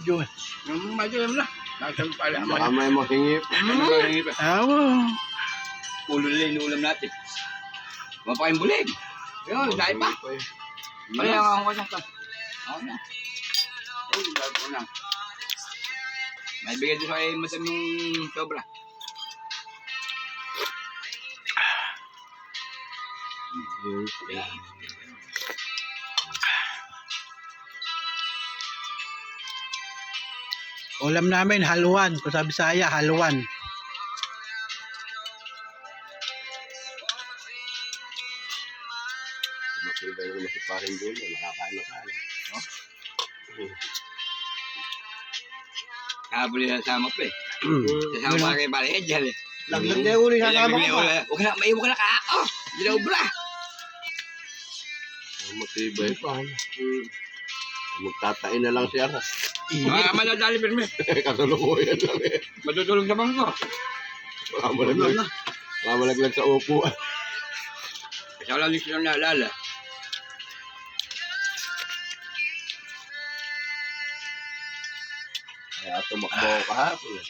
Diyo. Yung medyo yun na. Nasaan pala Baka may mahingip. Awa. Ulo nila inuulam natin. Mapakain bulig. Yun, dahil pa. Pala yung ako na to. Ako na. Ay, dahil po na. May bigay doon sa kay Madam yung sobra. Ulam namin, haluan. Kung sa Bisaya, haluan. Matibay yung masiparin doon. Nakakain na tayo. Kahapon nila sama pa eh. Sasama pa kay Pare Edgar eh. Laglag na yung uli kasama ko pa. Huwag ka na, may iwan ka na ka. Hindi na ubra. Matibay pa. Magtatain na lang siya. Mga madadali pirme. Kasulukuyan lang eh. Matutulog sa bangko. Malaglag sa upo. Kasi wala nyo silang naalala. Kaya tumakbo kahapon.